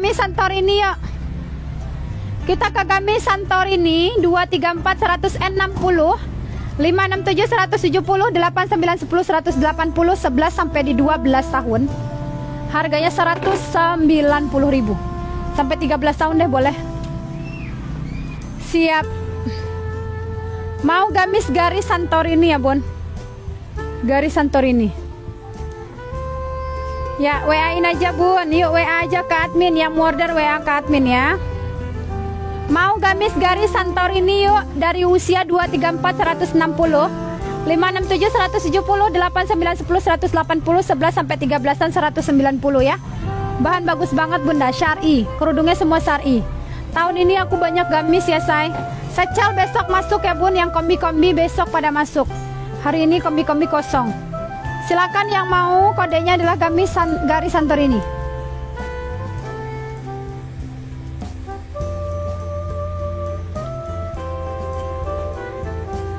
gamis Santorini yuk. Kita ke gamis Santorini 234 160 567 170 89 10 180 11 sampai di 12 tahun. Harganya 190.000. Sampai 13 tahun deh boleh. Siap. Mau gamis garis Santorini ya, Bun? Garis Santorini. Ya, WA-in aja, Bun. Yuk WA aja ke admin. Yang mau order WA ke admin ya. Mau gamis garis Santorini yuk. Dari usia 234 160 567 170 89 10 180 11 sampai 13-an 190 ya. Bahan bagus banget Bunda, syar'i. Kerudungnya semua syar'i. Tahun ini aku banyak gamis ya, say. Secel besok masuk ya, Bun. Yang kombi-kombi besok pada masuk. Hari ini kombi-kombi kosong. Silakan yang mau, kodenya adalah garis Santorini.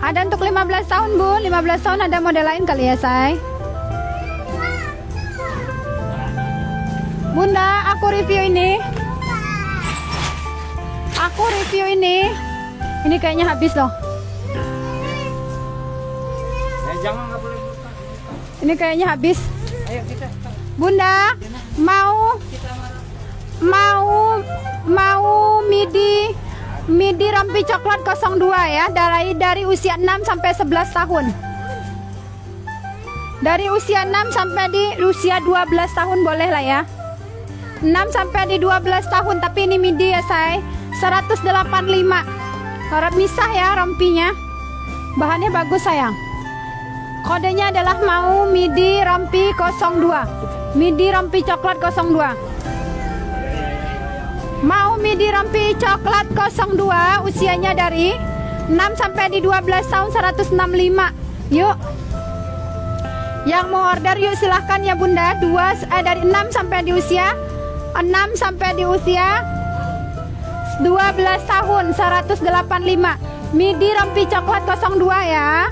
Ada untuk 15 tahun, Bun. 15 tahun ada model lain kali ya, say. Bunda, aku review ini. Aku review ini. Ini kayaknya habis loh. Jangan, nggak boleh buka. Ini kayaknya habis. Ayo kita. Bunda, mau midi rompi coklat 02 ya, dari usia 6 sampai 11 tahun. Dari usia 6 sampai di usia 12 tahun boleh lah ya. 6 sampai di 12 tahun, tapi ini midi ya, say. 185. Harap misah ya rompinya. Bahannya bagus, sayang. Kodenya adalah mau midi rompi 02. Midi rompi coklat 02. Mau midi rompi coklat 02, usianya dari 6 sampai di 12 tahun 165. Yuk. Yang mau order yuk silahkan ya, Bunda. Dari 6 sampai di usia 12 tahun 185. Midi rompi coklat 02 ya.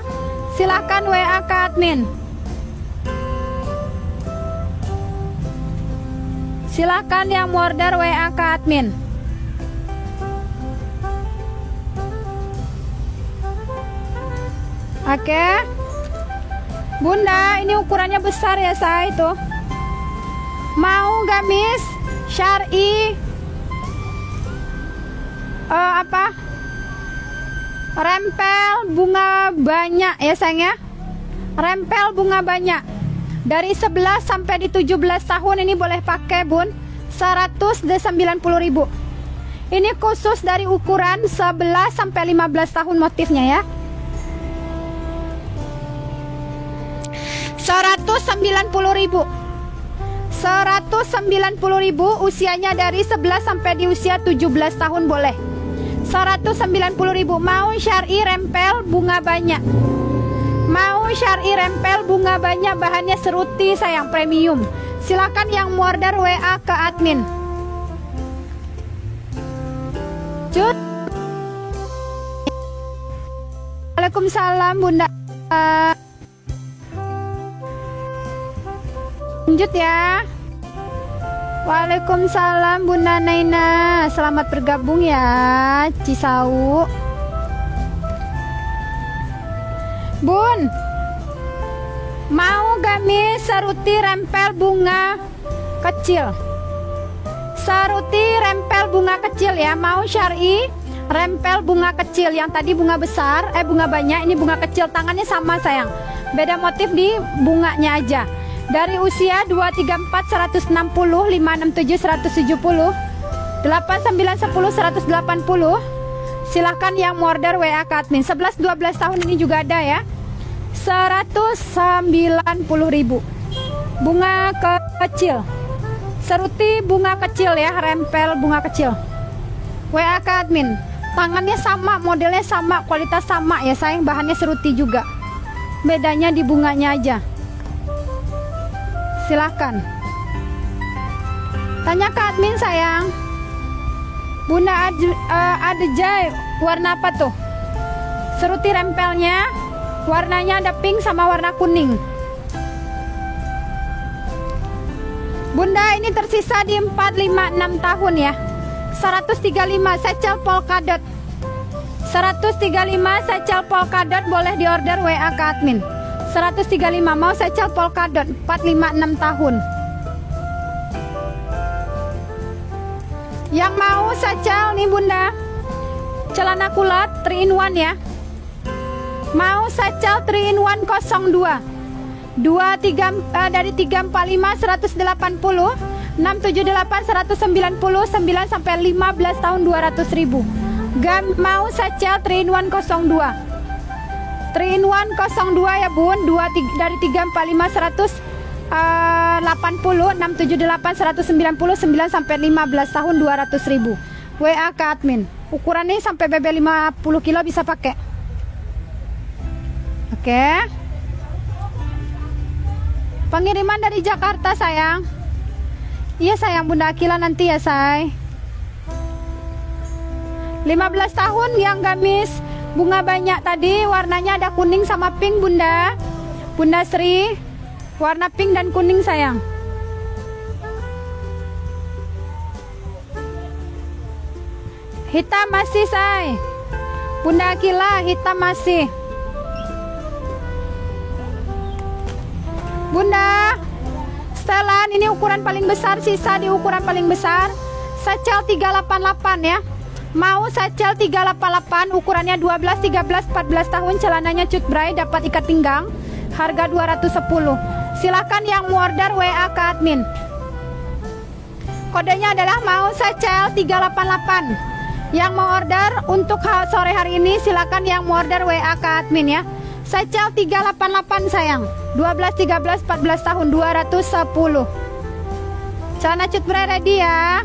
Silahkan WA ke admin. Silahkan yang mau order WA ke admin. Oke. Bunda, ini ukurannya besar ya, saya itu. Mau gamis syar'i rempel bunga banyak ya, sayang ya. Rempel bunga banyak. Dari 11 sampai di 17 tahun ini boleh pakai, Bun. 190.000. Ini khusus dari ukuran 11 sampai 15 tahun motifnya ya. 190.000. 190.000, usianya dari 11 sampai di usia 17 tahun boleh. 190.000. Mau syar'i rempel bunga banyak. Mau syar'i rempel bunga banyak, bahannya seruti, sayang, premium. Silakan yang mau order WA ke admin. Cut. Waalaikumsalam, Bunda. Lanjut ya. Waalaikumsalam, Bunda Naina. Selamat bergabung ya, Cisau. Bun, mau gamis seruti rempel bunga kecil. Seruti rempel bunga kecil ya. Mau syar'i rempel bunga kecil. Yang tadi bunga besar, bunga banyak, ini bunga kecil. Tangannya sama, sayang. Beda motif di bunganya aja. Dari usia 234 160 567 170 89 10 180. Silahkan yang mau order WA ke admin. 11-12 tahun ini juga ada ya. 190.000. Bunga kecil. Seruti bunga kecil ya, rempel bunga kecil. WA ke admin. Tangannya sama, modelnya sama, kualitas sama ya, sayang. Bahannya seruti juga. Bedanya di bunganya aja. Silahkan. Tanya ke admin, sayang. Bunda Adejai, warna apa tuh? Seruti rempelnya, warnanya ada pink sama warna kuning. Bunda, ini tersisa di 4, 5, 6 tahun ya. 135 satchel polkadot. 135 satchel polkadot boleh diorder WA ke admin. 135 mau satchel polkadot 4, 5, 6 tahun. Yang mau satchel nih Bunda, celana kulot 3 in 1 ya. Mau satchel 3 in 1 02 dari 345 180 678 190 9 sampai 15 tahun 200.000. Mau satchel 3 in 1 02 3 in 1 02 ya Bun. Dari 345 180 678 190 9 sampai 15 tahun 200.000. WA ke admin. Ukurannya sampai BB 50 kilo bisa pakai. Oke. Pengiriman dari Jakarta sayang. Iya sayang Bunda Akila nanti ya say. 15 tahun yang gamis bunga banyak tadi, warnanya ada kuning sama pink Bunda. Bunda Sri, warna pink dan kuning sayang. Hitam masih say. Bunda Akila hitam masih. Bunda setelan ini ukuran paling besar, sisa di ukuran paling besar. Satchel 388 ya. Mau satchel 388 ukurannya 12, 13, 14 tahun, celananya cut bray, dapat ikat pinggang. Harga 210. Silakan yang mau order WA ke admin. Kodenya adalah mau satchel 388. Yang mau order untuk sore hari ini silakan yang mau order WA ke admin ya. Satchel 388 sayang. 12, 13, 14 tahun 210. Celana cut bray ready ya.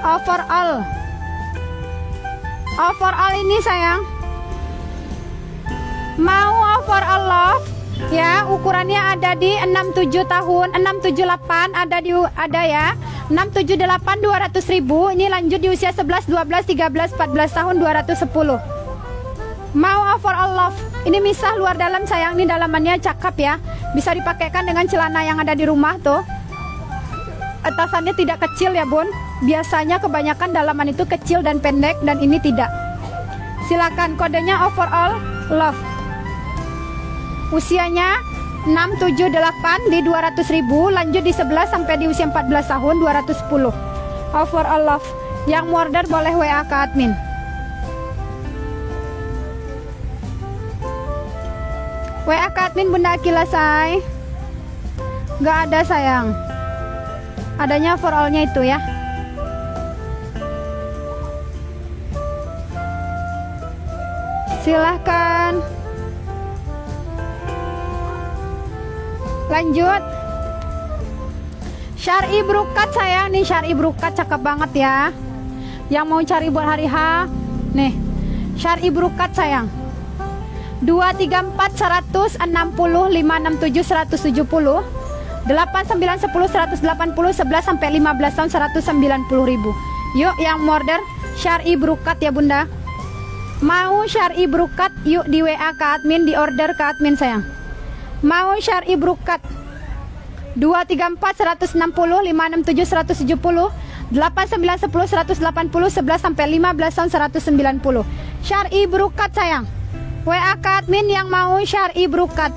Overall. Overall ini sayang. Mau overall love ya, ukurannya ada di 67 tahun, 678 ada ya. 678 200.000. Ini lanjut di usia 11, 12, 13, 14 tahun 210. Mau overall love. Ini misah luar dalam sayang, ini dalamannya cakep ya. Bisa dipakaikan dengan celana yang ada di rumah tuh. Atasannya tidak kecil ya Bun. Biasanya kebanyakan dalaman itu kecil dan pendek, dan ini tidak. Silakan kodenya overall love. Usianya 678 di 200.000, lanjut di 11 sampai di usia 14 tahun 210. Overall love. Yang mau order boleh WA ke admin. WA ke admin Bunda Akila say. Gak ada sayang. Adanya overallnya itu ya. Silahkan. Lanjut. Syari Brukat sayang. Nih Syari Brukat cakep banget ya. Yang mau cari buat hari H, nih Syari Brukat sayang. 234 160 567 170 8, 9, 10, 180, 11 sampai 15 tahun 190.000. Yuk yang mau order Syari Brukat ya Bunda. Mau Syari Brukat yuk di WA ke admin, di order ke admin sayang. Mau Syari Brukat 234 160 567 170 8, 9, 10, 180, 11 sampai 15 tahun 190. Syari Brukat sayang. WA ke admin yang mau Syari Brukat.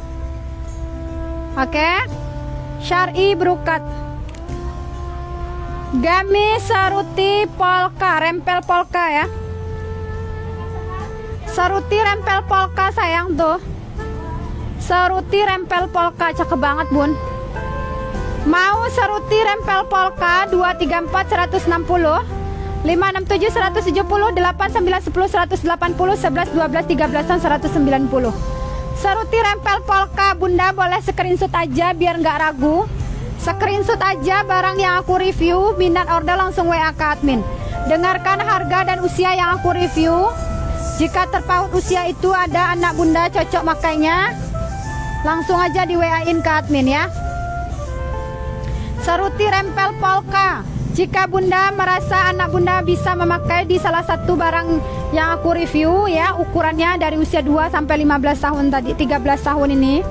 Oke. Syari Brukat. Gamis saruti polka, rempel polka ya. Saruti rempel polka sayang tuh. Saruti rempel polka cakep banget Bun. Mau saruti rempel polka 234 160 567 170 8, 9, 10, 180, 11, 12, 13 tahun 190. Saruti rempel polka Bunda boleh screenshot aja biar nggak ragu. Screenshot aja barang yang aku review, minat order langsung WA ke admin. Dengarkan harga dan usia yang aku review. Jika terpaut usia itu ada anak Bunda cocok makainya, langsung aja di WA-in ke admin ya. Saruti rempel polka. Jika Bunda merasa anak Bunda bisa memakai di salah satu barang yang aku review ya, ukurannya dari usia 2 sampai 15 tahun tadi, 13 tahun ini.